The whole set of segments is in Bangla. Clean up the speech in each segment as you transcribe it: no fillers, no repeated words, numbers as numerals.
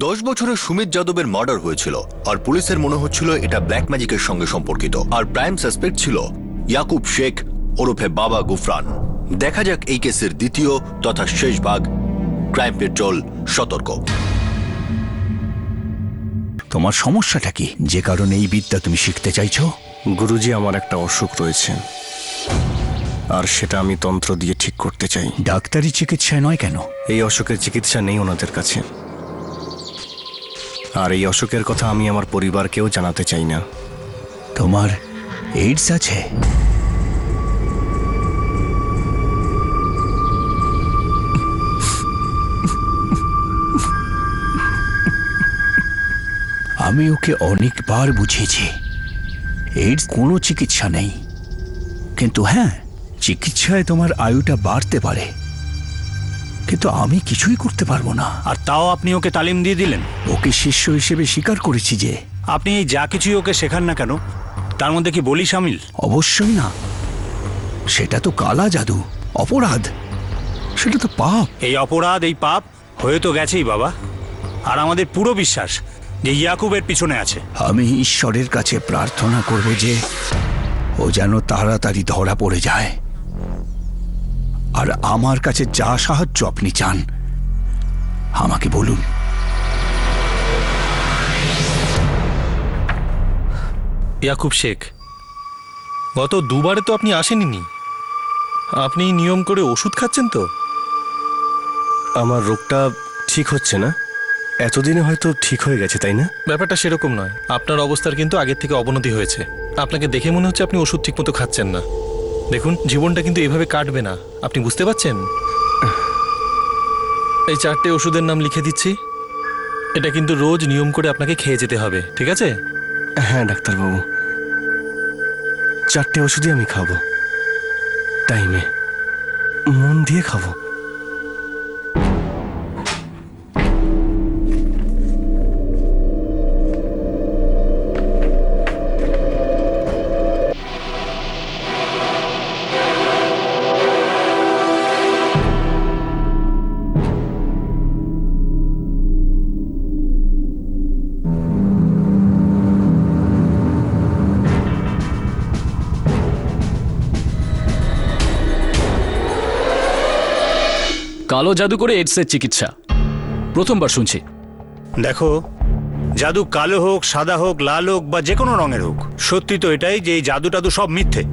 10 বছরের সুমিত যাদবের মার্ডার হয়েছিল আর পুলিশের মনে হচ্ছিল এটা ব্ল্যাক ম্যাজিকের সঙ্গে সম্পর্কিত। আর প্রাইম সাসপেক্ট ছিল ইয়াকুব শেখ ওরফে বাবা গুফরান। দেখা যাক এই কেসের দ্বিতীয় তথা শেষ ভাগ, ক্রাইম পেট্রোল সতর্ক। তোমার সমস্যাটা কি, যে কারণে এই বিদ্যা তুমি শিখতে চাইছো? গুরুজি, আমার একটা অসুখ রয়েছে, আর সেটা আমি তন্ত্র দিয়ে ঠিক করতে চাই। ডাক্তারি চিকিৎসায় নয় কেন? এই অসুখের চিকিৎসা নেই ওনাদের কাছে, আর এই অসুখের কথা আমি আমার পরিবারকেও জানাতে চাই না। তোমার এইডস আছে? আমি ওকে অনেকবার বুঝিয়েছি এইডস কোনো চিকিৎসা নেই, কিন্তু হ্যাঁ, চিকিৎসায় তোমার আয়ুটা বাড়তে পারে, কিন্তু আমি কিছুই করতে পারবো না। আর তাও আপনি ওকে তালিম দিয়ে দিলেন? ওকে শিষ্য হিসেবে স্বীকার করেছি যে। আপনি এই যা কিছুই ওকে শেখান না কেন, তার মধ্যে কি বলি সামিল? অবশ্যই না, সেটা তো কালা জাদু, অপরাধ, সেটা তো পাপ। এই অপরাধ, এই পাপ হয়ে তো গেছেই বাবা, আর আমাদের পুরো বিশ্বাস যে ইয়াকুবের পিছনে আছে। আমি ঈশ্বরের কাছে প্রার্থনা করব যে ও যেন তাড়াতাড়ি ধরা পড়ে যায়, আর আমার কাছে যা সাহায্য আপনি চান আমাকে বলুন। ইয়াকুব শেখ, গত দুবারে তো আপনি আসেননি। আপনি নিয়ম করে ওষুধ খাচ্ছেন তো? আমার রোগটা ঠিক হচ্ছে না, এতদিনে হয়তো ঠিক হয়ে গেছে, তাই না? ব্যাপারটা সেরকম নয়, আপনার অবস্থার কিন্তু আগের থেকে অবনতি হয়েছে। আপনাকে দেখে মনে হচ্ছে আপনি ওষুধ ঠিকমতো খাচ্ছেন না। দেখুন, জীবনটা কিন্তু এভাবে কাটবে না, আপনি বুঝতে পারছেন? এই 4টে ওষুধের নাম লিখে দিচ্ছি, এটা কিন্তু রোজ নিয়ম করে আপনাকে খেয়ে যেতে হবে, ঠিক আছে? হ্যাঁ ডাক্তারবাবু, 4টে ওষুধই আমি খাবো, টাইমে, মন দিয়ে খাবো। কালো জাদু করে এইডসের চিকিৎসা প্রথমবার শুনছি। দেখো, জাদু কালো হোক, সাদা হোক, লাল হোক বা যে কোনো রঙের হোক, সত্যি তো এটাই যে এই জাদু টাদু সব মিথ্যে।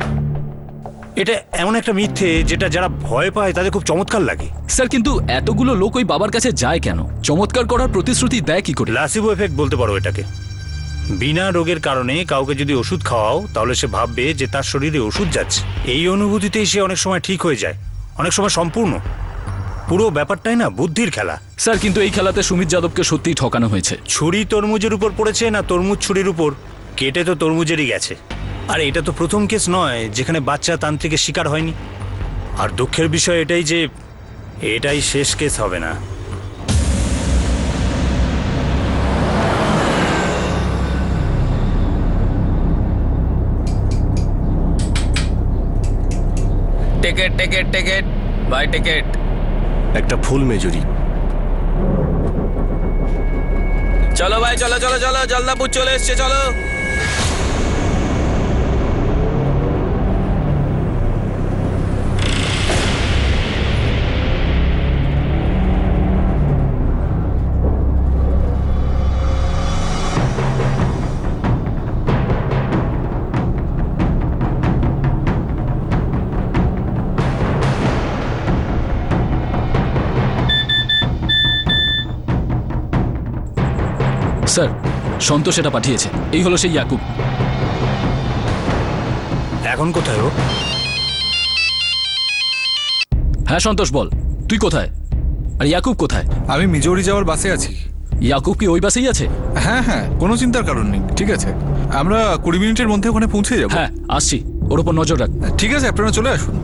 এটা এমন একটা মিথ্যে যেটা যারা ভয় পায় তাদের খুব চমৎকার লাগে। স্যার, কিন্তু এতগুলো লোক ওই বাবার কাছে যায় কেন? চমৎকার করার প্রতিশ্রুতি দেয় কি করে? প্লাসিবো এফেক্ট বলতে পারো এটাকে। বিনা রোগের কারণে কাউকে যদি ওষুধ খাওয়াও, তাহলে সে ভাববে যে তার শরীরে ওষুধ যাচ্ছে। এই অনুভূতিতেই সে অনেক সময় ঠিক হয়ে যায়, অনেক সময় সম্পূর্ণ। পুরো ব্যাপারটাই না বুদ্ধির খেলা। স্যার, কিন্তু এই খেলাতে সুমিত যাদবকে সত্যিই ঠকানো হয়েছে। ছুরি তরমুজের উপর পড়েছে না তরমুজ ছুরির উপর, কেটে তো তরমুজেরই গেছে। আর এটা তো প্রথম কেস নয় যেখানে বাচ্চা তান্ত্রিকের শিকার হয়নি। আর দুঃখের বিষয় এটাই যে এটাই শেষ কেস হবে না। Ticket ticket ticket by ticket. একটা ফুল মেজুরি। চলো ভাই, চলো চলো চলো, জলদাপুর চলে এসছে, চলো। স্যার, সন্তোষ এটা পাঠিয়েছে। এই হলো সেই ইয়াকুব। এখন কোথায় ও? হ্যাঁ সন্তোষ, বল তুই কোথায়? আর ইয়াকুব কোথায়? আমি মিজোরি যাওয়ার বাসে আছি। ইয়াকুব কি ওই বাসেই আছে? হ্যাঁ হ্যাঁ, কোনো চিন্তার কারণ নেই, ঠিক আছে। আমরা 20 মিনিটের মধ্যে ওখানে পৌঁছে যাব। হ্যাঁ আসছি, ওর উপর নজর রাখ। ঠিক আছে, আপনারা চলে আসুন।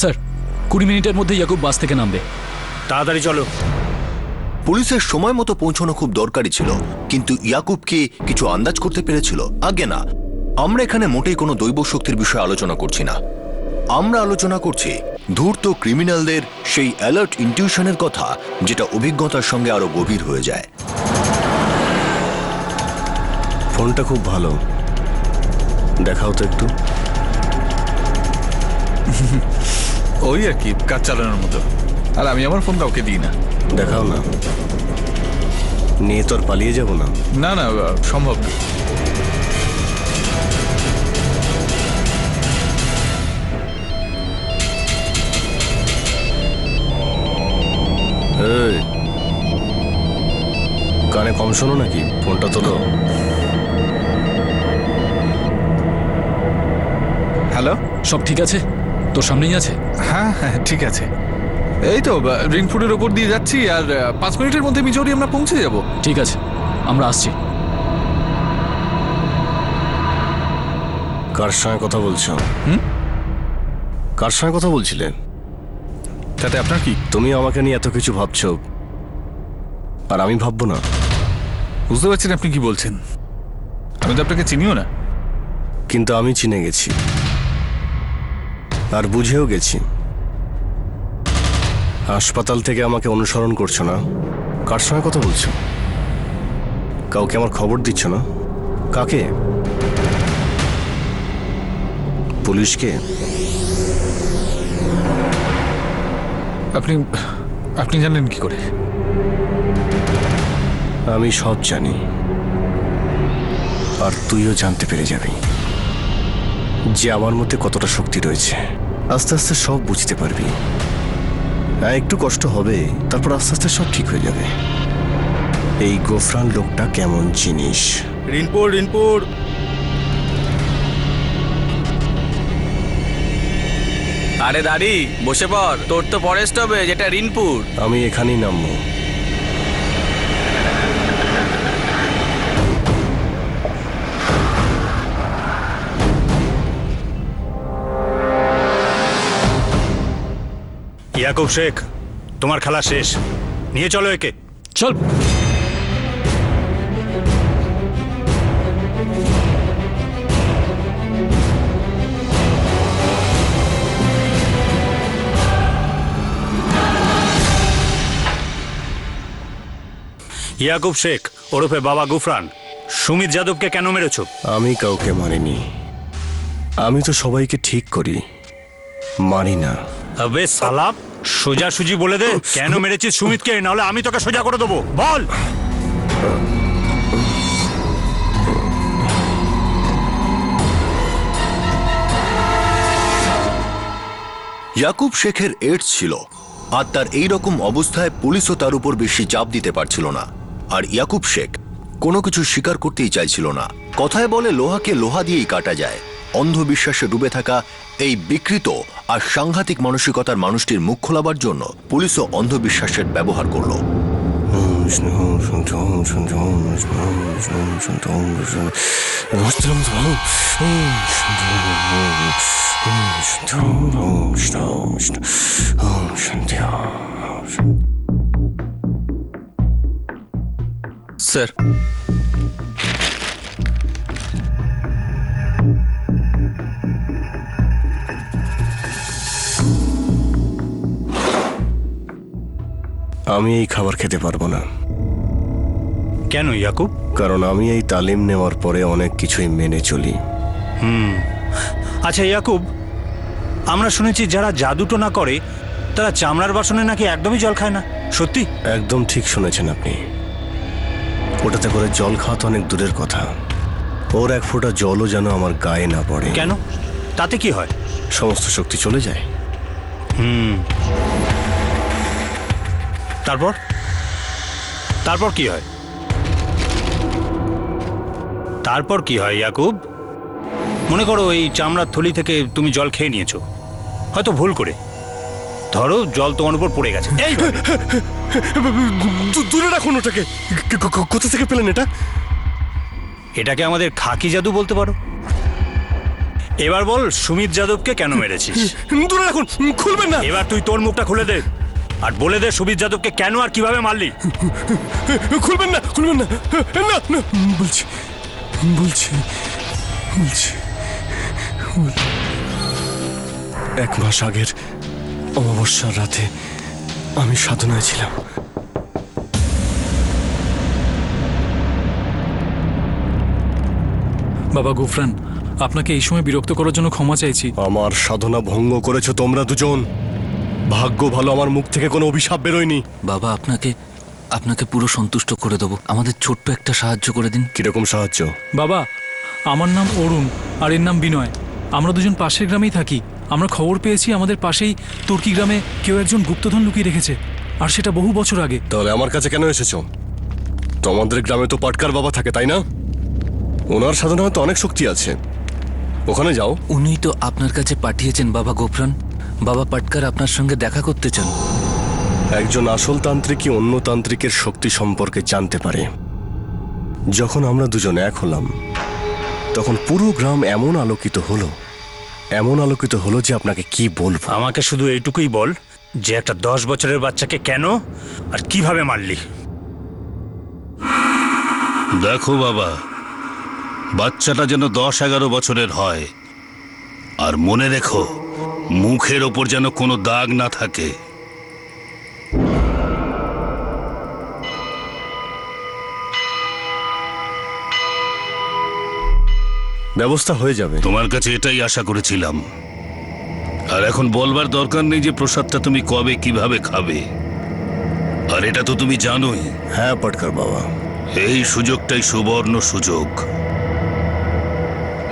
স্যার, 20 মিনিটের মধ্যে ইয়াকুব বাস থেকে নামবে। তাড়াতাড়ি চলো। পুলিশের সময় মতো পৌঁছানো খুব দরকারি ছিল, কিন্তু ইয়াকুব কি কিছু আন্দাজ করতে পেরেছিল? আগে না, আমরা এখানে মোটেই কোনো দৈব শক্তির বিষয়ে আলোচনা করছি না। আমরা আলোচনা করছি ধূর্ত ক্রিমিনালদের সেই অ্যালার্ট ইনটিউশনের কথা, যেটা অভিজ্ঞতার সঙ্গে আরো গভীর হয়ে যায়। ফোনটা খুব ভালো, দেখাও তো একটু। ওই আর কি, কাজ চালানোর মতো। আর আমি আমার ফোন কাউকে দিই না। দেখাও না, নিয়ে তো আর পালিয়ে যাব না। না না, সম্ভব না। এই, কানে কম শোনো নাকি? ফোনটা তোলো। হ্যালো। সব ঠিক আছে? তোর সামনেই আছে? হ্যাঁ হ্যাঁ, ঠিক আছে। এই তো রিংফুডের ওপর দিয়ে যাচ্ছি, আর 5 মিনিটের মধ্যে মিজোরি আমরা পৌঁছে যাব। ঠিক আছে, আমরা আসছি। কার সঙ্গে কথা বলছো? কার সঙ্গে কথা বলছিলে? তাতে আপনার কি? তুমি আমাকে নিয়ে এত কিছু ভাবছো, আর আমি ভাববো না? বুঝতে পারছেন আপনি কি বলছেন? আমি তো আপনাকে চিনিও না। কিন্তু আমি চিনে গেছি, আর বুঝেও গেছি। হাসপাতাল থেকে আমাকে অনুসরণ করছো না? কার সঙ্গে কথা বলছো? কাউকে আমার খবর দিচ্ছ না? কাকে? পুলিশকে? আপনি আপনি জানলেন কি করে? আমি সব জানি, আর তুইও জানতে পেরে যাবি যে আমার মধ্যে কতটা শক্তি রয়েছে। আস্তে আস্তে সব বুঝতে পারবি। হ্যাঁ, একটু কষ্ট হবে, তারপর আস্তে আস্তে সব ঠিক হয়ে যাবে। এই গোফরান লোকটা কেমন জিনিস। রিনপুর রিনপুর। আরে দাঁড়ি, বসে পড়। তোর তো পরের স্টপে, যেটা রিনপুর। আমি এখানেই নামবো। ইয়াকুব শেখ, তোমার খেলা শেষ। নিয়ে চলো একে। চল। ইয়াকুব শেখ ওরফে বাবা গুফরান, সুমিত যাদবকে কেন মেরেছো? আমি কাউকে মারিনি। আমি তো সবাইকে ঠিক করি, মারি না। আবে সালা, সোজাসুজি বলে দে কেন মেরেছিস সুমিতকে, নাহলে আমি তোকে সোজা করে দেবো। বল। ইয়াকুব শেখের এইডস ছিল, আর তার এই রকম অবস্থায় পুলিশও তার উপর বেশি চাপ দিতে পারছিল না। আর ইয়াকুব শেখ কোনো কিছু স্বীকার করতেই চাইছিল না। কথায় বলে লোহাকে লোহা দিয়েই কাটা যায়। অন্ধবিশ্বাসে ডুবে থাকা এই বিকৃত আর সাংঘাতিক মানসিকতার মানুষটির মুখ খোলাবার জন্য পুলিশও অন্ধবিশ্বাসের ব্যবহার করলো। স্যার, আমি এই খাবার খেতে পারবো না। কেন ইয়াকুব? কারণ আমি এই তালিম নেওয়ার পরে অনেক কিছুই মেনে চলি। আচ্ছা ইয়াকুব, আমরা শুনেছি যারা জাদুটোনা করে তারা চামড়ার বাসনে নাকি একদমই জল খায় না, সত্যি? একদম ঠিক শুনেছেন আপনি। ওটাতে করে জল খাওয়া তো অনেক দূরের কথা, ওর এক ফোঁটা জলও যেন আমার গায়ে না পড়ে। কেন? তাতে কি হয়? সমস্ত শক্তি চলে যায়। তারপর তারপর কি হয়? তারপর কি হয় ইয়াকুব? মনে করো এই চামড়ার থলি থেকে তুমি জল খেয়ে নিয়েছো, হয়তো ভুল করে। ধরো জল তোমার উপর পড়ে গেছে। এই দূরে রাখুন ওটাকে। কোথা থেকে পেলেন এটা? এটাকে আমাদের খাকি জাদু বলতে পারো। এবার বল সুমিত যাদবকে কেন মেরেছিস? দূরে রাখুন, খুলবেন না। এবার তুই তোর মুখটা খুলে দে আর বলে দে সুমিত যাদবকে কেন আর কিভাবে মারলি। খুলবেন না, খুলবেন না। না না, বলছি বলছি বলছি। 1 মাস আগের অমাবস্যার রাতে আমি সাধনায় ছিলাম। বাবা গুফরান, আপনাকে এই সময় বিরক্ত করার জন্য ক্ষমা চাইছি। আমার সাধনা ভঙ্গ করেছো তোমরা দুজন। ভাগ্য ভালো আমার মুখ থেকে কোনো অভিশাপ বেরোয়নি। বাবা আপনাকে পুরো সন্তুষ্ট করে দেবো, আমাদের ছোট্ট একটা সাহায্য করে দিন। কিরকম সাহায্য? বাবা, আমার নাম অরুণ আর এর নাম বিনয়। আমরা দুজন পাশের গ্রামেই থাকি। আমরা খবর পেয়েছি আমাদের পাশেই তুর্কি গ্রামে কেউ একজন গুপ্তধন লুকিয়ে রেখেছে, আর সেটা বহু বছর আগে। তাহলে আমার কাছে কেন এসেছো? তোমাদের গ্রামে তো পাটকার বাবা থাকে, তাই না? ওনার সাধনা হয়তো অনেক শক্তি আছে, ওখানে যাও। উনিই তো আপনার কাছে পাঠিয়েছেন বাবা গোফরান। বাবা পাটকার আপনার সঙ্গে দেখা করতে চান। একজন আসল তান্ত্রিকই অন্য তান্ত্রিকের শক্তি সম্পর্কে জানতে পারে। যখন আমরা দুজন এক হলাম তখন পুরো গ্রাম এমন আলোকিত হলো যে আপনাকে কি বলবো। আমাকে শুধু এইটুকুই বল যে একটা 10 বছরের বাচ্চাকে কেন আর কিভাবে মারলি। দেখো বাবা, বাচ্চাটা যেন 10-11 বছরের হয়, আর মনে রেখো মুখের ওপর যেন কোনো দাগ না থাকে। ব্যবস্থা হয়ে যাবে। তোমার কাছে এটাই আশা করেছিলাম। আর এখন বলবার দরকার নেই যে প্রসাদটা তুমি কবে কিভাবে খাবে, আর এটা তো তুমি জানোই। হ্যাঁ পাটকার বাবা, এই সুযোগটাই সুবর্ণ সুযোগ।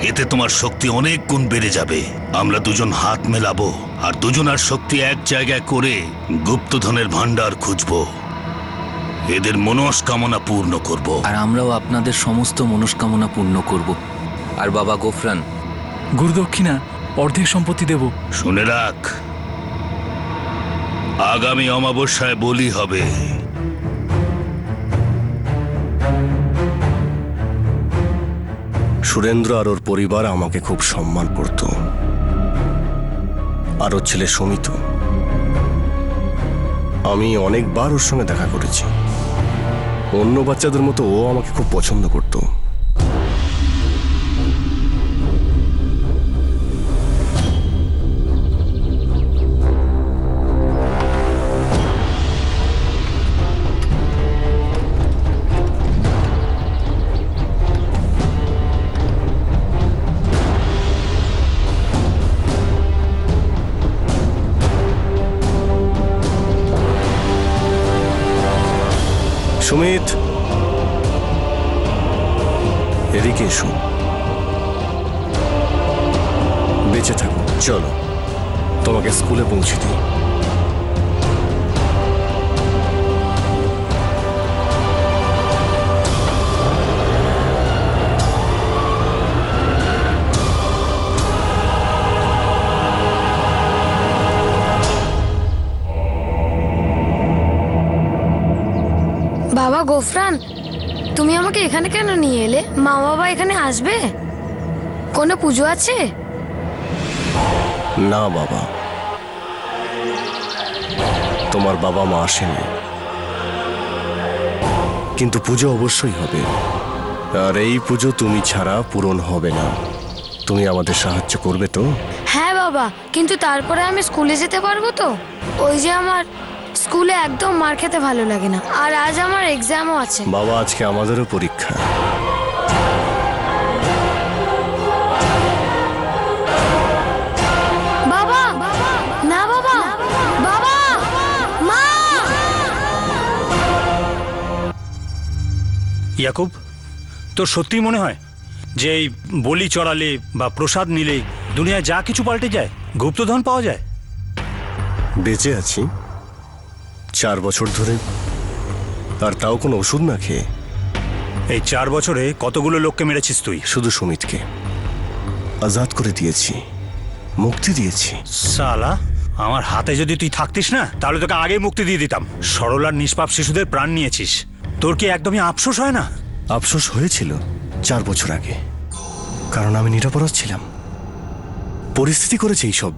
এতে তোমার শক্তি অনেক গুণ বেড়ে যাবে। আমরা দুজন হাত মেলাবো আর দুজনার শক্তি এক জায়গায় করে গুপ্তধনের ভান্ডার খুঁজবো। এদের মনস্কামনা পূর্ণ করব। আর আমরাও আপনাদের সমস্ত মনস্কামনা পূর্ণ করব। আর বাবা গোফরান, গুরুদক্ষিণা অর্ধেক সম্পত্তি দেব। শুনে রাখ, আগামী অমাবস্যায় বলি হবে। সুরেন্দ্র আর ওর পরিবার আমাকে খুব সম্মান করত, আর ওর ছেলে সমিত। আমি অনেকবার ওর সঙ্গে দেখা করেছি। অন্য বাচ্চাদের মতো ও আমাকে খুব পছন্দ করত। সুমিত, এদিকে এসো। বেঁচে থাকো। চলো তোমাকে স্কুলে পৌঁছে দিই। বাবা গোফরান, তুমি আমাকে এখানে কেন নিয়ে এলে? মা বাবা এখানে আসবে? কোনো পুজো আছে? না বাবা, তোমার বাবা মা আসেনি, কিন্তু পুজো অবশ্যই হবে। আর এই পুজো তুমি ছাড়া পূরণ হবে না। তুমি আমাদের সাহায্য করবে তো? হ্যাঁ বাবা, কিন্তু তারপরে আমি স্কুলে যেতে পারবো তো? ওই যে আমার স্কুলে একদম মার খেতে ভালো লাগে না, আর আজ আমার এক্সামও আছে। বাবা, আজকে আমাদেরও পরীক্ষা। বাবা, না বাবা, বাবা, মা। ইয়াকুব, তোর সত্যিই মনে হয় যে এই বলি চড়ালে বা প্রসাদ নিলে দুনিয়ায় যা কিছু পাল্টে যায়, গুপ্তধন পাওয়া যায়? বেঁচে আছি 4 বছর ধরে, আর তাও কোনো ওষুধ না খেয়ে। এই 4 বছরে কতগুলো লোককে মেরেছিস তুই? শুধু সুমিতকে আজাদ করে দিয়েছি, মুক্তি দিয়েছি। সালা, আমার হাতে যদি তুই থাকতিস না, তাহলে তোকে আগে মুক্তি দিয়ে দিতাম। সরল আর নিষ্পাপ শিশুদের প্রাণ নিয়েছিস, তোর কি একদমই আফসোস হয় না? আফসোস হয়েছিল 4 বছর আগে, কারণ আমি নিরপরাধ ছিলাম। পরিস্থিতি করেছে এইসব।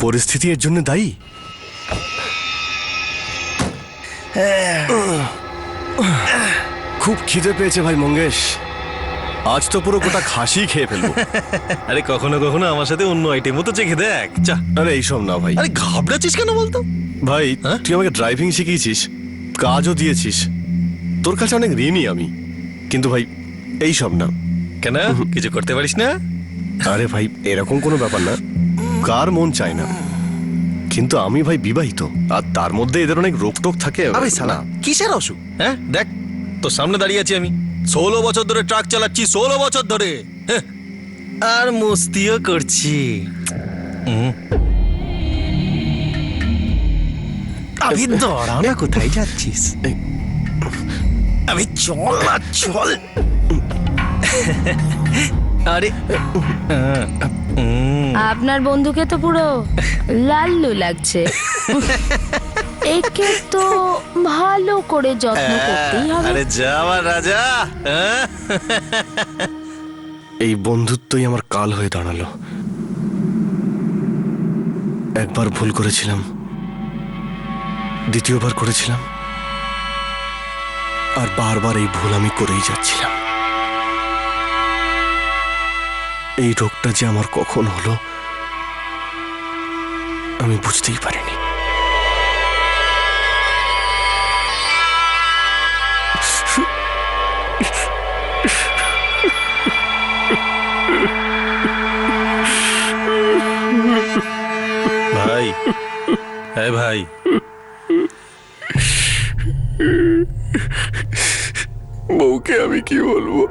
পরিস্থিতি এর জন্য দায়ী। খুব খিদে পেয়েছে ভাই মঙ্গেশ, আজ তো পুরো গোটা খাসি খেয়ে ফেলবো। আরে কখনো কখনো আমার সাথে অন্য আইটেমও তো চেখে দেখ চা। আরে এইসব না ভাই। আরে ঘাবড়াচ্ছিস কেন বলতো? ভাই হ্যাঁ? তুই আমাকে ড্রাইভিং শিখিয়েছিস, কাজও দিয়েছিস, তোর কাছে অনেক ঋণী আমি। কিন্তু ভাই এইসব না। কেন কিছু করতে পারিস না? আরে ভাই এরকম কোনো ব্যাপার না, কার মন চায় না, কিন্তু আমি ভাই বিবাহিত, আর তার মধ্যে এদের অনেক রোগটোক থাকে। আরে শালা কিসের অসুখ? হ্যাঁ দেখ তোর সামনে দাঁড়িয়ে আছি আমি, 16 বছর ধরে ট্রাক চালাচ্ছি, 16 বছর ধরে, হ্যাঁ, আর মস্তিও করছি। আমি দাঁড়াও না, কোথায় যাচ্ছিস? আমি চল না চল। আরে আপনার বন্ধুকে তো পুরো লাল্লু লাগছে। একে তো ভালো করে যত্ন করতেই হবে। আরে যা আমার রাজা। হ্যাঁ? এই বন্ধুত্বই আমার কাল হয়ে দাঁড়ালো। একবার ভুল করেছিলাম, দ্বিতীয়বার করেছিলাম, আর বারবার এই ভুল আমি করেই যাচ্ছিলাম। এই রোগটা যে আমার কখন হলো আমি বুঝতেই পারিনি। ভাই, হ্যাঁ ভাই, বউকে আমি কি বলবো,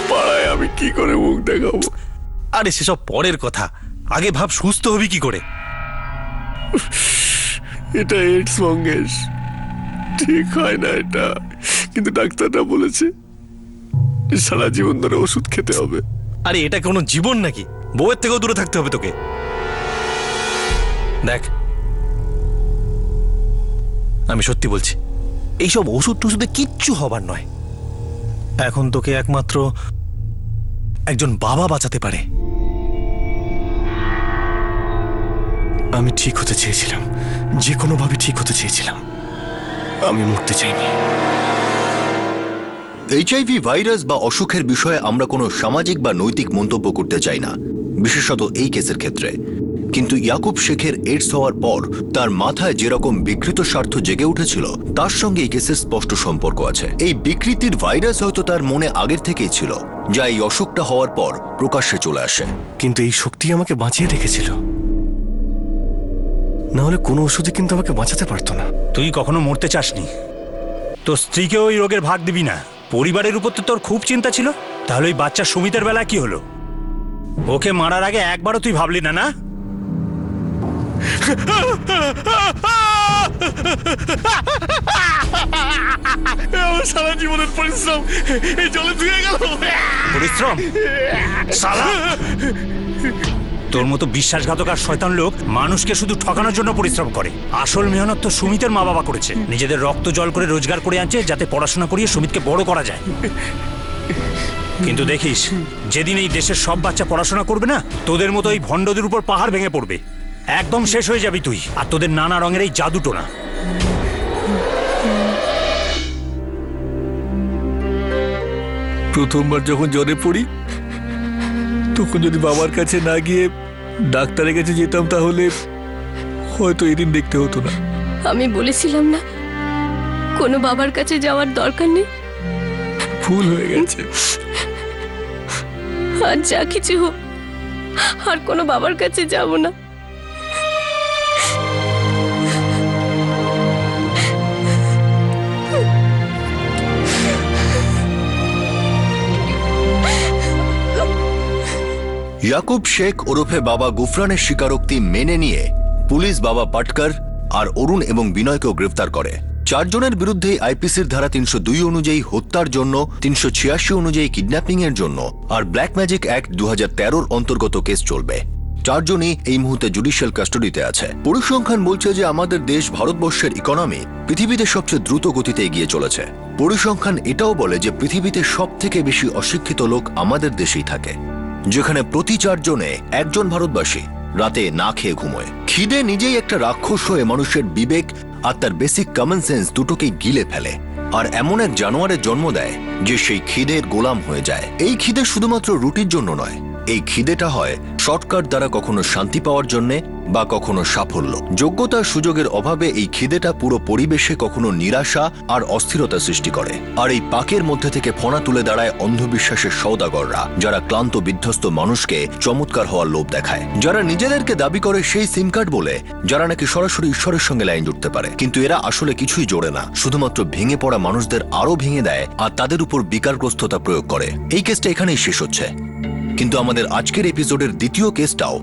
পাড়ায় আমি কি করে মুখ দেখাবো? আরে সেসব পরের কথা, আগে ভাব সুস্থ হবি কি করে। এটা এইডস মঙ্গেশ, ঠিক হয় না এটা, কিন্তু ডাক্তাররা বলেছে সারা জীবন ধরে ওষুধ খেতে হবে। আরে এটা কোনো জীবন নাকি? বউয়ের থেকেও দূরে থাকতে হবে তোকে। দেখ আমি সত্যি বলছি, এইসব ওষুধ টষুধে কিচ্ছু হবার নয়। এখন তোকে একমাত্র একজন বাবা বাঁচাতে পারে। আমি ঠিক হতে চেয়েছিলাম, যে কোনোভাবে ঠিক হতে চেয়েছিলাম, আমি মরতে চাইনি। এইচআইভি ভাইরাস বা অসুখের বিষয়ে আমরা কোনো সামাজিক বা নৈতিক মন্তব্য করতে চাই না, বিশেষত এই কেসের ক্ষেত্রে। কিন্তু ইয়াকুব শেখের এইডস হওয়ার পর তার মাথায় যেরকম বিকৃত স্বার্থ জেগে উঠেছিল, তার সঙ্গে এই কেসের স্পষ্ট সম্পর্ক আছে। এই বিকৃতির ভাইরাস হয়তো তার মনে আগের থেকেই ছিল, যা এই অসুখটা হওয়ার পর প্রকাশ্যে চলে আসে। কিন্তু এই শক্তি আমাকে বাঁচিয়ে রেখেছিল, না হলে কোনো ওষুধই কিন্তু আমাকে বাঁচাতে পারতো না। তুই কখনো মরতে চাসনি, তোর স্ত্রীকেও ওই রোগের ভাগ দিবি না, পরিবারের উপর তো তোর খুব চিন্তা ছিল। তাহলে ওই বাচ্চা সুমিতের বেলা কি হলো? ওকে মারার আগে একবারও তুই ভাবলি না? না সারা জীবনের পরিশ্রম এই জলে ধুয়ে গেল। পরিশ্রম শালা, তোর মতো বিশ্বাসঘাতক আর শয়তান লোক মানুষকে শুধু ঠকানোর জন্য পরিশ্রম করে। আসল মেহনত তো সুমিতের মা বাবা করেছে, নিজেদের রক্ত জল করে রোজগার করে আনছে যাতে পড়াশোনা করিয়ে সুমিতকে বড় করা যায়। কিন্তু দেখিস, যেদিন এই দেশের সব বাচ্চা পড়াশোনা করবে না, তোদের মতো এই ভণ্ডদের উপর পাহাড় ভেঙে পড়বে, একদম শেষ হয়ে যাবি তুই আর তোদের নানা রঙের এই জাদুটোনা। প্রথমবার যখন জ্বরে পড়ি, তখন যদি বাবার কাছে না গিয়ে ডাক্তারের কাছে যেতাম, তাহলে হয়তো এদিন দেখতে হতো না। আমি বলেছিলাম না কোনো বাবার কাছে যাওয়ার দরকার নেই। ভুল হয়ে গেছে। আর যা কিছু হোক, আর কোনো বাবার কাছে যাব না। ইয়াকুব শেখ ওরফে বাবা গুফরানের স্বীকারোক্তি মেনে নিয়ে পুলিশ বাবা পাটকার আর অরুণ এবং বিনয়কেও গ্রেফতার করে। 4 জনের বিরুদ্ধে আইপিসির ধারা 302 অনুযায়ী হত্যার জন্য, 386 অনুযায়ী কিডন্যাপিং এর জন্য আর ব্ল্যাক ম্যাজিক অ্যাক্ট 2013 অন্তর্গত কেস চলবে। 4 জনই এই মুহূর্তে জুডিশিয়াল কাস্টাডিতে আছে। পরিসংখ্যান বলছে যে আমাদের দেশ, ভারতবর্ষের ইকোনমি পৃথিবীতে সবচেয়ে দ্রুত গতিতে এগিয়ে চলেছে। পরিসংখ্যান এটাও বলে যে পৃথিবীতে সব থেকে বেশি অশিক্ষিত লোক আমাদের দেশেই থাকে, যেখানে প্রতি 4 জনে 1 জন ভারতবাসী রাতে না খেয়ে ঘুমোয়। খিদে নিজেই একটা রাক্ষস হয়ে মানুষের বিবেক আর তার বেসিক কমন সেন্স দুটোকেই গিলে ফেলে। আর এমন এক জানোয়ারের জন্ম দেয় যে সেই খিদের গোলাম হয়ে যায়। এই খিদে শুধুমাত্র রুটির জন্য নয়, এই খিদেটা হয় শর্টকাট দ্বারা কখনো শান্তি পাওয়ার জন্য বা কখনো সাফল্য। যোগ্যতার সুযোগের অভাবে এই খিদেটা পুরো পরিবেশে কখনো নিরাশা আর অস্থিরতা সৃষ্টি করে। আর এই পাকের মধ্যে থেকে ফোনা তুলে দাঁড়ায় অন্ধবিশ্বাসের সওদাগররা, যারা ক্লান্ত বিধ্বস্ত মানুষকে চমৎকার হওয়ার লোভ দেখায়, যারা নিজেদেরকে দাবি করে সেই সিম কার্ড বলে, যারা নাকি সরাসরি ঈশ্বরের সঙ্গে লাইন জুড়তে পারে, কিন্তু এরা আসলে কিছুই জোড়ে না, শুধুমাত্র ভেঙে পড়া মানুষদের আরো ভেঙে দেয় আর তাদের উপর বিকারগ্রস্ততা প্রয়োগ করে। এই কেসটা এখানেই শেষ হচ্ছে, কিন্তু আমাদের আজকের এপিসোডের দ্বিতীয় কেসটাও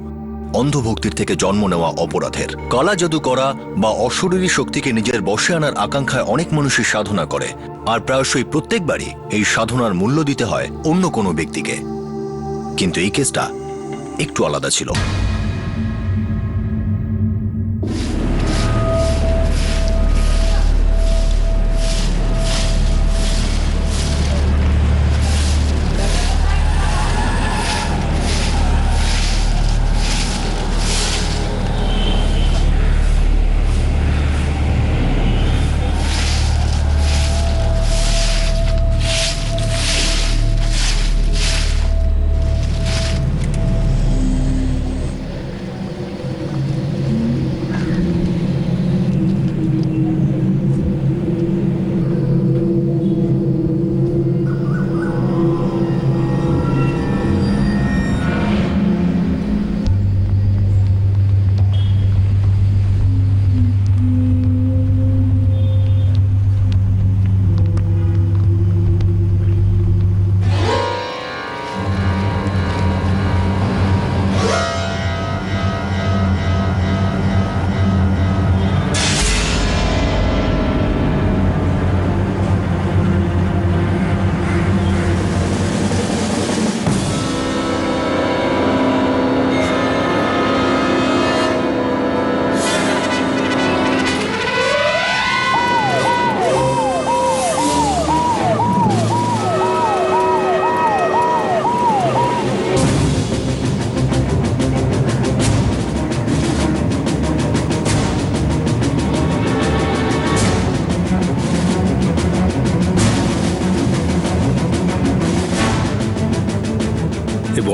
অন্ধভক্তির থেকে জন্ম নেওয়া অপরাধের। কালা জাদু করা বা অশরীরী শক্তিকে নিজের বশে আনার আকাঙ্ক্ষায় অনেক মানুষই সাধনা করে, আর প্রায়শই প্রত্যেকবারই এই সাধনার মূল্য দিতে হয় অন্য কোনো ব্যক্তিকে। কিন্তু এই কেসটা একটু আলাদা ছিল।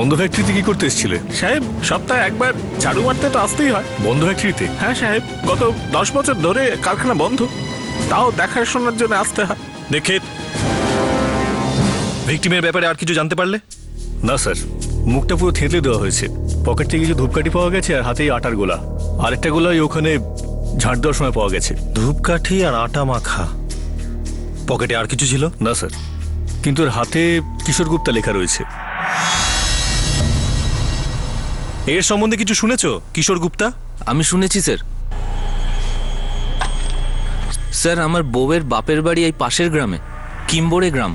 বন্ধ ফ্যাক্টরিতে কি করতে এসেছিলে? সাহেব, সপ্তাহে একবার ঝাড়ু মারতে তো আসতেই হয়। বন্ধ ফ্যাক্টরিতে? হ্যাঁ সাহেব, গত 10 বছর ধরে কারখানা বন্ধ, তাও দেখাশোনার জন্য আসতে হয়। দেখে ভিকটিমের ব্যাপারে আর কিছু জানতে পারলে? না স্যার, মুখটা পুরো থেঁতলে দেওয়া হয়েছে। পকেট থেকে কিছু ধূপকাঠি পাওয়া গেছে আর হাতেই আটার গোলা। আরেকটা গোলা ওখানে ঝাড় দেওয়ার সময় পাওয়া গেছে। ধূপকাঠি আর আটা মাখা। পকেটে আর কিছু ছিল? না স্যার, কিন্তু ওর হাতে কিশোর গুপ্তা লেখা রয়েছে। এর সম্বন্ধে কিছু শুনেছো? কিশোর গুপ্তা? আমি শুনেছি স্যার। স্যার, আমার বউয়ের বাপের বাড়ি এই পাশের গ্রামে, কিম্বরে গ্রাম।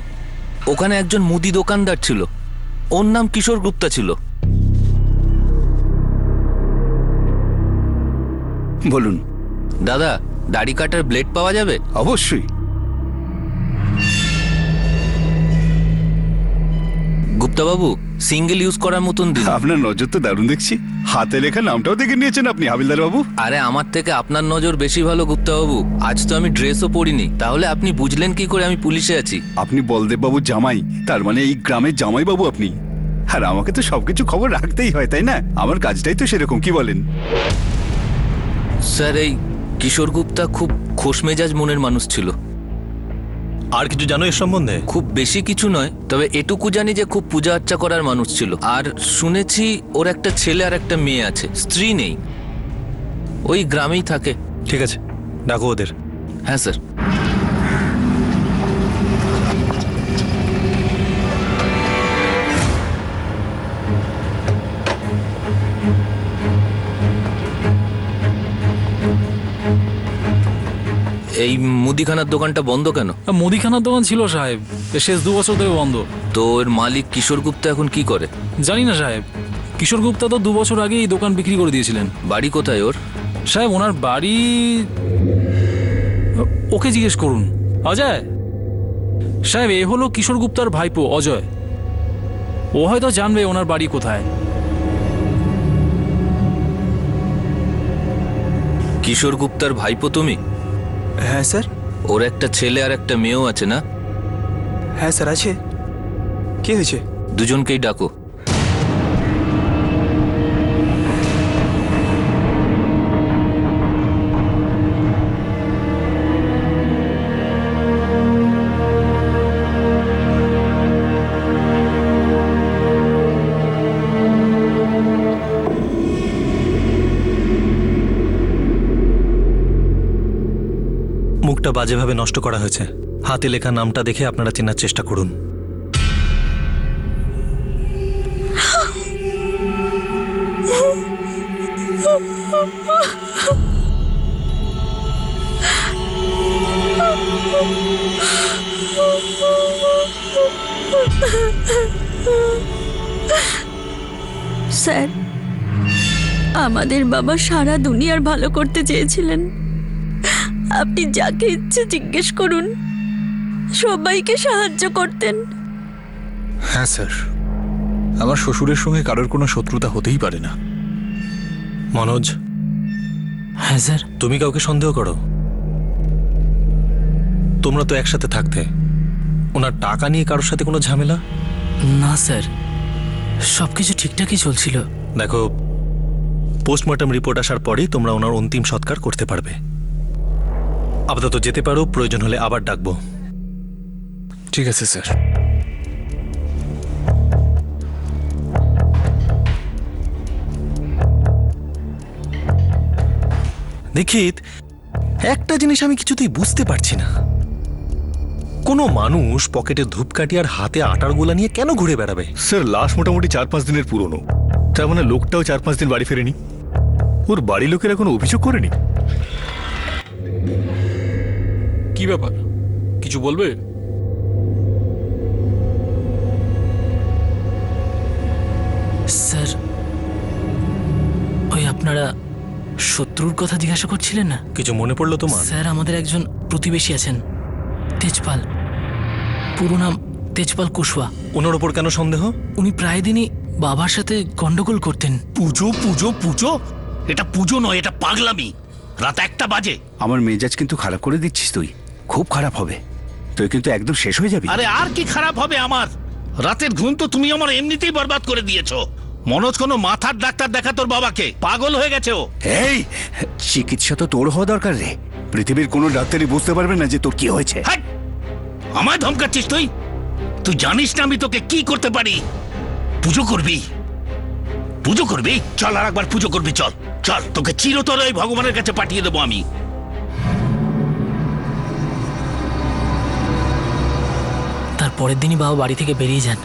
ওখানে একজন মুদি দোকানদার ছিল, ওর নাম কিশোর গুপ্তা ছিল। বলুন দাদা, দাড়ি কাটার ব্লেড পাওয়া যাবে? অবশ্যই। গুপ্তাবাবু, সিঙ্গেল ইউজ করার মতন দিন। আপনার নজর তো দারুণ দেখছি, হাতে লেখা নামটাও দেখে নিয়েছেন আপনি হাবিলদার বাবু। আরে, আমার থেকে আপনার নজর বেশি ভালো গুপ্তাবাবু। আজ তো আমি ড্রেসও পরিনি, তাহলে আপনি বুঝলেন কি করে আমি পুলিশে আছি? আপনি বলদেব বাবুর জামাই, তার মানে এই গ্রামের জামাই বাবু আপনি। আর আমাকে তো সবকিছু খবর রাখতেই হয়, তাই না? আমার কাজটাই তো সেরকম, কি বলেন? স্যার, এই কিশোর গুপ্তা খুব খোশমেজাজ মনের মানুষ ছিল। আর কিছু জানো এর সম্বন্ধে? খুব বেশি কিছু নয়, তবে এটুকু জানি যে খুব পূজা আর্চা করার মানুষ ছিল। আর শুনেছি ওর একটা ছেলে আর একটা মেয়ে আছে, স্ত্রী নেই, ওই গ্রামেই থাকে। ঠিক আছে, ডাকো ওদের। হ্যাঁ স্যার। এই মুদিখানার দোকানটা বন্ধ কেন? মুদিখানার দোকান ছিল সাহেব, শেষ 2 বছর ধরে বন্ধ। তো এর মালিক কিশোর গুপ্তা এখন কি করে? জানি না সাহেব, কিশোর গুপ্তা তো 2 বছর আগে এই দোকান বিক্রি করে দিয়েছিলেন। বাড়ি কোথায় ওর? সাহেব, ওনার বাড়ি ওকে জিজ্ঞেস করুন। অজয় সাহেব, এ হলো কিশোর গুপ্তার ভাইপো অজয়, ও হয়তো জানবে ওনার বাড়ি কোথায়। কিশোর গুপ্তার ভাইপো তুমি? হ্যাঁ স্যার, ওর একটা ছেলে আর একটা মেয়েও আছে না? হ্যাঁ স্যার আছে। কি হয়েছে? দুজনকেই ডাকো। মুখটা বাজেভাবে নষ্ট করা হয়েছে। হাতে লেখা নামটা দেখে আপনারা চেনার চেষ্টা করুন। স্যার, আমাদের বাবা সারা দুনিয়ার ভালো করতে চেয়েছিলেন। আপনি যাকে ইচ্ছে জিজ্ঞেস করুন, সবাইকে সাহায্য করতেন। হ্যাঁ স্যার, আমার শ্বশুরের সঙ্গে কারোর কোনো শত্রুতা হতেই পারে না। মনোজ, হ্যাঁ স্যার। তুমি কাউকে সন্দেহ করো? তোমরা তো একসাথে থাকতে। ওনার টাকা নিয়ে কারোর সাথে কোনো ঝামেলা? না স্যার, সব কিছু ঠিকঠাকই চলছিল। দেখো, পোস্টমর্টম রিপোর্ট আসার পরেই তোমরা ওনার অন্তিম সৎকার করতে পারবে। আপাতত যেতে পারো, প্রয়োজন হলে আবার ডাকবো। ঠিক আছে স্যার। দীক্ষিত, একটা জিনিস আমি কিছুতেই বুঝতে পারছি না। কোনো মানুষ পকেটে ধূপকাঠি আর হাতে আটার গোলা নিয়ে কেন ঘুরে বেড়াবে? স্যার, লাশ মোটামুটি 4-5 দিনের পুরনো। তার মানে লোকটাও 4-5 দিন বাড়ি ফেরেনি। ওর বাড়ি লোকেরা কোনো অভিযোগ করেনি? কি ব্যাপার, কিছু বলবে? স্যার, ওই আপনারা শত্রুর কথা জিজ্ঞাসা করছিলেন না? কিছু মনে পড়লো তোমার? স্যার, আমাদের একজন প্রতিবেশী আছেন, তেজপাল। পুরো নাম তেজপাল কুশওয়া। ওনার ওপর কেন সন্দেহ? উনি প্রায় দিনই বাবার সাথে গন্ডগোল করতেন। পুজো পুজো পুজো, এটা পুজো নয়, এটা পাগলামি। রাত 1টা বাজে। আমার মেজাজ কিন্তু খারাপ করে দিচ্ছিস তুই। খুব খারাপ হবে। তুই কিন্তু একদম শেষ হয়ে যাবি। আরে আর কি খারাপ হবে আমার? রাতের ঘুম তো তুমি আমার এমনিতেই বরবাদ করে দিয়েছো। মনোজ কোনো মাথার ডাক্তার দেখা তোর বাবাকে। পাগল হয়ে গেছে ও। এই, চিকিৎসা তো তোর হওয়া দরকার রে। পৃথিবীর কোনো ডাক্তারই বুঝতে পারবে না যে তোর কি হয়েছে। হ্যাঁ, আমায় ধমকাচ্ছিস তুই? তুই জানিস না আমি তোকে কি করতে পারি? পুজো করবি? পুজো করবি? চল আর একবার পুজো করবি। চল চল, তোকে চিরতরে ওই ভগবানের কাছে পাঠিয়ে দেবো আমি। তার পরের দিনই বাবা বাড়ি থেকে বেরিয়ে যান।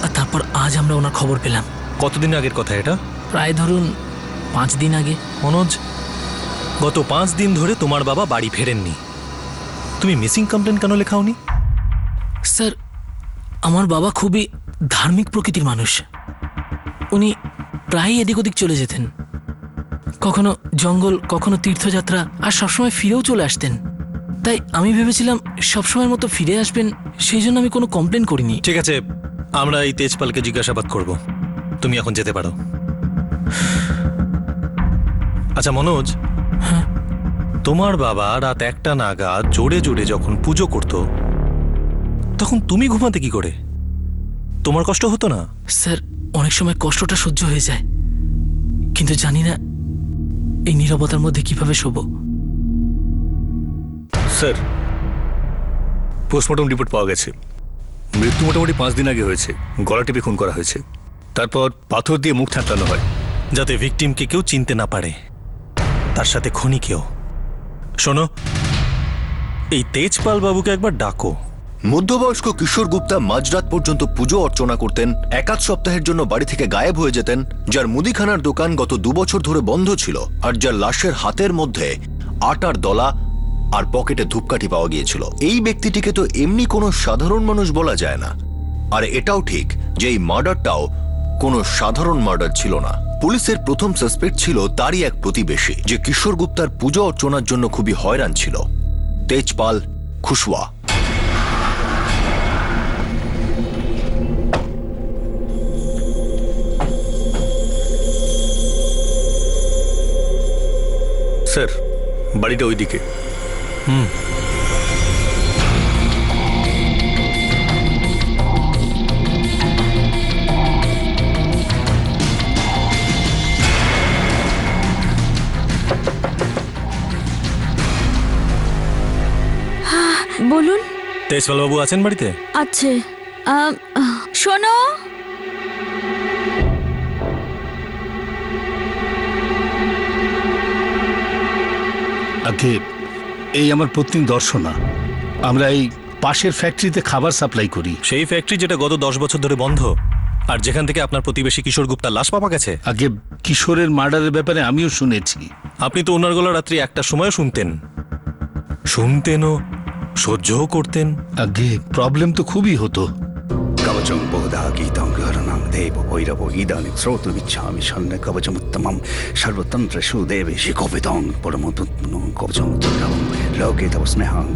আর তারপর আজ আমরা ওনার খবর পেলাম। কতদিন আগের কথা এটা? প্রায় ধরুন 5 দিন আগে। মনোজ, গত 5 দিন ধরে তোমার বাবা বাড়ি ফেরেননি। তুমি মিসিং কমপ্লেন কেন লেখাওনি? স্যার, আমার বাবা খুবই ধার্মিক প্রকৃতির মানুষ। উনি প্রায়ই এদিক ওদিক চলে যেতেন, কখনো জঙ্গল, কখনো তীর্থযাত্রা, আর সবসময় ফিরেও চলে আসতেন। তাই আমি ভেবেছিলাম সবসময়ের মতো ফিরে আসবেন, সেই জন্য আমি কোনো কমপ্লেন করিনি। ঠিক আছে, আমরা এই তেজপালকে জিজ্ঞাসাবাদ করব। তুমি এখন যেতে পারো। আচ্ছা মনোজ, হ্যাঁ, তোমার বাবা রাত 1টা নাগাদ জোরে জোরে যখন পুজো করত, তখন তুমি ঘুমাতে কি করে? তোমার কষ্ট হতো না? স্যার, অনেক সময় কষ্টটা সহ্য হয়ে যায়, কিন্তু জানি না এই নীরবতার মধ্যে কিভাবে শোব। স্যার, পোস্টমর্টম রিপোর্ট পাওয়া গেছে। মৃত্যু মোটামুটি 5 দিন আগে হয়েছে। গলা টিপে খুন করা হয়েছে। তারপর পাথর দিয়ে মুখ থাকলানো হয়, যাতে ভিকটিমকে কেউ চিনতে না পারে, তার সাথে খুনিকেও। শোনো, এই তেজপাল বাবুকে একবার ডাকো। মধ্যবয়স্ক কিশোর গুপ্তা মাঝরাত পর্যন্ত পুজো অর্চনা করতেন। 1-8 সপ্তাহের জন্য বাড়ি থেকে গায়েব হয়ে যেতেন, যার মুদিখানার দোকান গত 2 বছর ধরে বন্ধ ছিল, আর যার লাশের হাতের মধ্যে আটার দলা আর পকেটে ধূপকাঠি পাওয়া গিয়েছিল। এই ব্যক্তিটিকে তো এমনি কোনো সাধারণ মানুষ বলা যায় না। আর এটাও ঠিক যে এই মার্ডারটাও কোনো সাধারণ মার্ডার ছিল না। পুলিশের প্রথম সাসপেক্ট ছিল তারই এক প্রতিবেশী, যে কিশোর গুপ্তার পুজো অর্চনার জন্য খুবই হয়রান ছিল, তেজপাল কুশওয়া। স্যার, বাড়িটা ওইদিকে। বলুন। তেজপাল বাবু আছেন বাড়িতে? আছে। শোনো, আগে এই আমার পত্নী দর্শনা, আমরা এই পাশের ফ্যাক্টরিতে খাবার সাপ্লাই করি। সেই ফ্যাক্টরি যেটা গত 10 বছর ধরে বন্ধ, আর যেখান থেকে আপনার প্রতিবেশী কিশোর গুপ্তার লাশ পাওয়া গেছে। আগে কিশোরের মার্ডারের ব্যাপারে আমিও শুনেছি। আপনি তো ওনার গলা রাত্রি 1টার সময় শুনতেনও, সহ্যও করতেন। আগে প্রবলেম তো খুবই হতো। কবচং বহুধা গীতং গহরণাং দেব ভৈরব ইদানিং শ্রোতুমিচ্ছামি সন্ন কবচমুত্তমম সর্বতন্ত্রেষু দেবেশি কবিতং পরমতুত্তমং কবচং দুর্লভং লোকে তব স্নেহং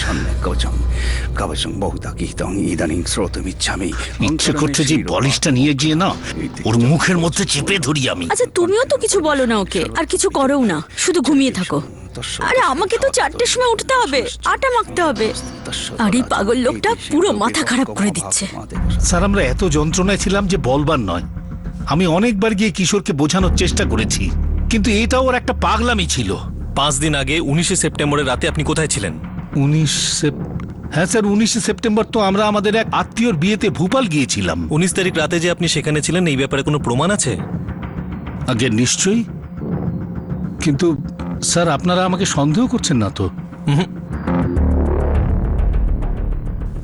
সন্ন কবচং বহুধা গীতং ইদানিং শ্রোতুমিচ্ছামি। ইচ্ছে করছে যে বলিশটা নিয়ে গিয়ে না ওর মুখের মধ্যে চেপে ধরি আমি। আচ্ছা তুমিও তো কিছু বলো না ওকে, আর কিছু করোও না, শুধু ঘুমিয়ে থাকো। আরে আমাকে তো 4টের সময় উঠতে হবে, আটা মাখতে হবে। আর এই পাগল লোকটা পুরো মাথা খারাপ করে দিচ্ছে। স্যার আমরা এত যন্ত্রণায় ছিলাম যে বলবার নয়। আমি অনেকবার গিয়ে কিশোরকে বোঝানোর চেষ্টা করেছি, কিন্তু এটাও ওর একটা পাগলামি ছিল। 5 দিন আগে 19শে সেপ্টেম্বরের রাতে আপনি কোথায় ছিলেন? 19 হ্যাঁ স্যার, 19শে সেপ্টেম্বর তো আমরা আমাদের এক আত্মীয়র বিয়েতে ভূপাল গিয়েছিলাম। 19 তারিখ রাতে যে আপনি সেখানে ছিলেন, এই ব্যাপারে কোনো প্রমাণ আছে? আগে নিশ্চয়ই, কিন্তু স্যার আপনারা আমাকে সন্দেহ করছেন না তো?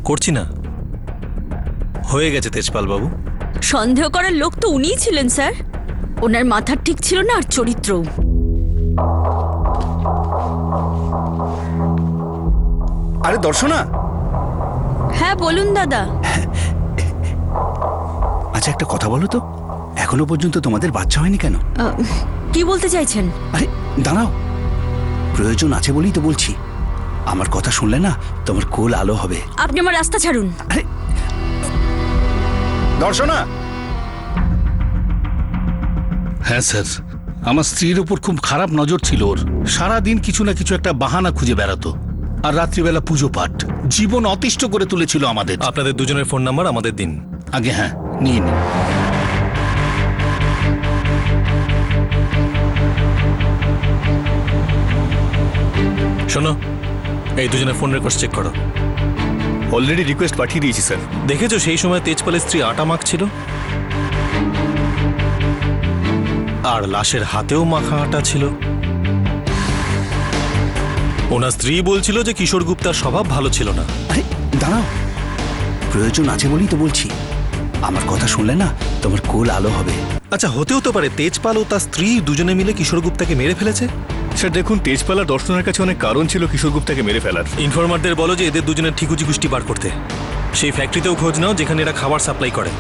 করছি না। হয়ে গেছে তেজপাল বাবু। সন্দেহ করার লোক তো উনিই ছিলেন স্যার। ওনার মাথা ঠিক ছিল না, আর চরিত্রও। আরে দর্শনা। হ্যাঁ বলুন দাদা। আচ্ছা একটা কথা বলো তো, এখনো পর্যন্ত তোমাদের বাচ্চা হয়নি কেন? কি বলতে চাইছেন? আরে দাঁড়াও, প্রয়োজন আছে বলেই তো বলছি। আমার কথা শুনলে না তোমার কোল আলো হবে। আপনি আমার রাস্তা ছাড়ুন। আরে দর্শনা। হ্যাঁ স্যার, আমার স্ত্রীর উপর খুব খারাপ নজর ছিল ওর। সারাদিন কিছু না কিছু একটা বাহানা খুঁজে বেড়াতো, আর রাত্রিবেলা পুজো পাঠ। জীবন অতিষ্ঠ করে তুলেছিল আমাদের। আপনাদের দুজনের ফোন নাম্বার আমাদের দিন। আগে হ্যাঁ নিয়ে নিন। শোনো, এই দুজনের ফোন রেকর্ড চেক করো। অলরেডি রিকোয়েস্ট পাঠিয়ে দিয়েছি স্যার। দেখেছো সেই সময় তেজপালের স্ত্রী আটা মাখছিল, আর লাশের হাতেও মাখা আটা ছিল। ওনার স্ত্রী বলছিল যে কিশোর গুপ্তার স্বভাব ভালো ছিল না। আরে দাঁড়াও, প্রয়োজন আছে বলেই তো বলছি। আমার কথা শুনলে না তোমার কোল আলো হবে। আচ্ছা হতেও তো পারে তেজপাল ও তার স্ত্রী দুজনে মিলে কিশোর গুপ্তাকে মেরে ফেলেছে। স্যার দেখুন, তেজপাল আর দর্শনের কাছে অনেক কারণ ছিল কিশোর গুপ্তাকে মেরে ফেলার। ইনফরমারদের বলো যে এদের দুজনের ঠিকুজি গুষ্টি বার করতে। সেই ফ্যাক্টরিতেও খোঁজ নাও যেখানে এরা খাবার সাপ্লাই করে।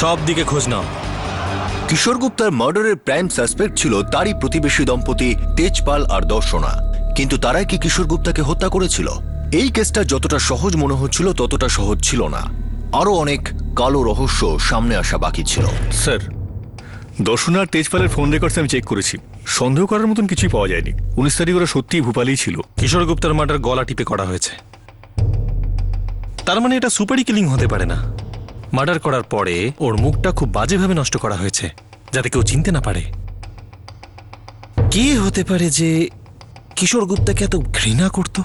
সব দিকে খোঁজ নাও। কিশোর গুপ্তার মার্ডারের প্রাইম সাসপেক্ট ছিল তারই প্রতিবেশী দম্পতি তেজপাল আর দর্শনা। কিন্তু তারাই কি কিশোর গুপ্তাকে হত্যা করেছিল? এই কেসটা যতটা সহজ মনে হচ্ছিল ততটা সহজ ছিল না। আরো অনেক কালো রহস্য সামনে আসা বাকি ছিল। স্যার, দর্শনা আর তেজপালের ফোন রেকর্ডস আমি চেক করেছি। সন্দেহ করার মতন কিছুই পাওয়া যায়নি। 19 তারিখ ওরা সত্যিই ভূপালেই ছিল। কিশোর গুপ্তার মার্ডার গলা টিপে করা হয়েছে, তার মানে এটা সুপারি কিলিং হতে পারে না। মার্ডার করার পরে ওর মুখটা খুব বাজেভাবে নষ্ট করা হয়েছে, যাতে কেউ চিনতে না পারে। কে হতে পারে যে কিশোর গুপ্তাকে এত ঘৃণা করত?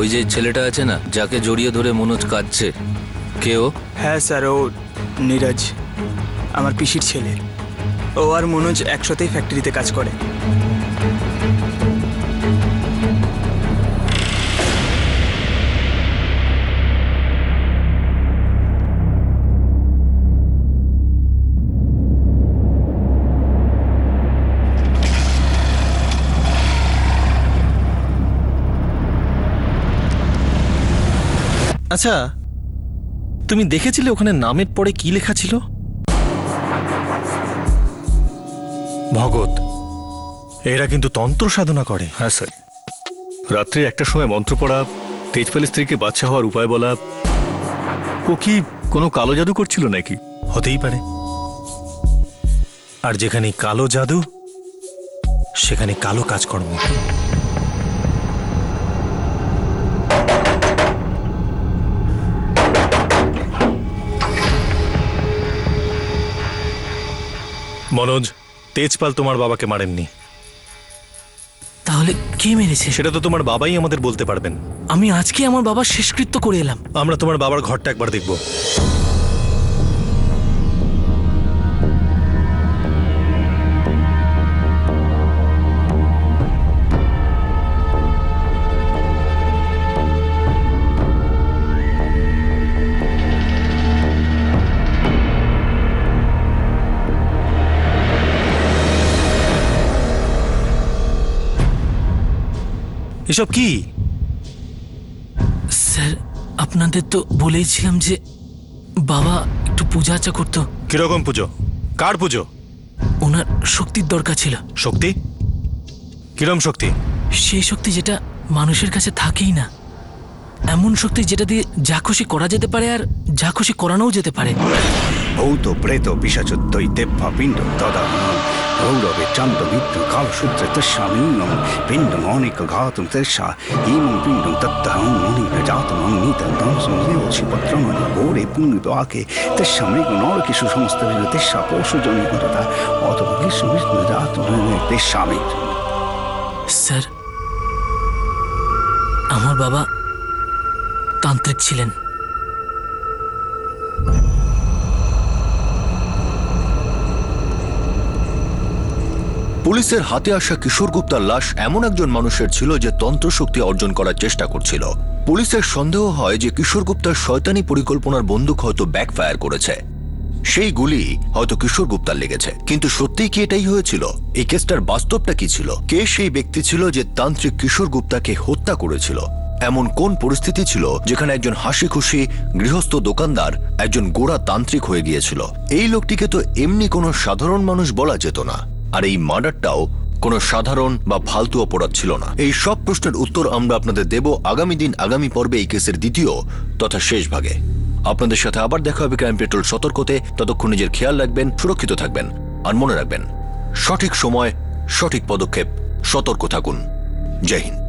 ওই যে ছেলেটা আছে না, যাকে জড়িয়ে ধরে মনোজ কাঁদছে, কে ও? হ্যাঁ স্যার, ও নীরজ, আমার পিসির ছেলে। ও আর মনোজ একসাথেই ফ্যাক্টরিতে কাজ করে। আচ্ছা, তুমি দেখেছিলে ওখানে নামের পরে কি লেখা ছিল? ভগত, এরা কিন্তু তন্ত্র সাধনা করে। হ্যাঁ স্যার, রাত্রে একটার সময় মন্ত্র পড়া, তেজপালের স্ত্রীকে বাচ্চা হওয়ার উপায় বলা। ও কি কোনো কালো জাদু করছিল নাকি? হতেই পারে। আর যেখানে কালো জাদু, সেখানে কালো কাজকর্ম। মনোজ, তেজপাল তোমার বাবাকে মারেননি। তাহলে কে মেরেছে? সেটা তো তোমার বাবাই আমাদের বলতে পারবেন। আমি আজকে আমার বাবার শেষকৃত্য করে এলাম। আমরা তোমার বাবার ঘরটা একবার দেখব। এসব কি? স্যার, আপনাদের তো বলেইছিলাম যে বাবা একটু পূজা আর্চা করতো। কিরকম পুজো? কার পুজো? ওনার শক্তির দরকার ছিল। শক্তি? কিরম শক্তি? সেই শক্তি যেটা মানুষের কাছে থাকেই না, এমন শক্তি যেটা দিয়ে যা খুশি করা যেতে পারে আর যা খুশি করানোও যেতে পারে। ভৌত প্রেত পিশাচ দৈতেভ্যা পিণ্ড তদা গৌরবে চান্দ মৃত্যু কালসূত্রে তস্যামীয়ং পিণ্ডম অনেক ঘাতুম তেষা ইমং পিণ্ডম তত্তহং মনির জাতম নিতং দংসং নিয়োছিপত্রম ঘোরে পুণ্যবাকে তেষা মৃগ নরকিশু সমস্ত তেষা পশুজনী তথা অথবা কৃষ্ণ বিষ্ণু জাতম তেষামি। স্যার, আমার বাবা তান্ত্রিক ছিলেন। পুলিশের হাতে আসা কিশোর গুপ্তার লাশ এমন একজন মানুষের ছিল যে তন্ত্রশক্তি অর্জন করার চেষ্টা করছিল। পুলিশের সন্দেহ হয় যে কিশোর গুপ্তার শয়তানি পরিকল্পনার বন্দুক হয়তো ব্যাকফায়ার করেছে। সেই গুলি হয়তো কিশোর গুপ্তার লেগেছে। কিন্তু সত্যিই কি এটাই হয়েছিল? এই কেসটার বাস্তবটা কি ছিল? কে সেই ব্যক্তি ছিল যে তান্ত্রিক কিশোর গুপ্তাকে হত্যা করেছিল? এমন কোন পরিস্থিতি ছিল যেখানে একজন হাসি খুশি গৃহস্থ দোকানদার একজন গোড়া তান্ত্রিক হয়ে গিয়েছিল? এই লোকটিকে তো এমনি কোনো সাধারণ মানুষ বলা যেত না। আর এই মার্ডারটাও কোনো সাধারণ বা ফালতু অপরাধ ছিল না। এই সব প্রশ্নের উত্তর আমরা আপনাদের দেব আগামী দিন, আগামী পর্বে এই কেসের দ্বিতীয় তথা শেষ ভাগে। আপনাদের সাথে আবার দেখা হবে ক্রাইম পেট্রোল সতর্কতে। ততক্ষণ নিজের খেয়াল রাখবেন, সুরক্ষিত থাকবেন, আর মনে রাখবেন সঠিক সময় সঠিক পদক্ষেপ, সতর্ক থাকুন। জয় হিন্দ।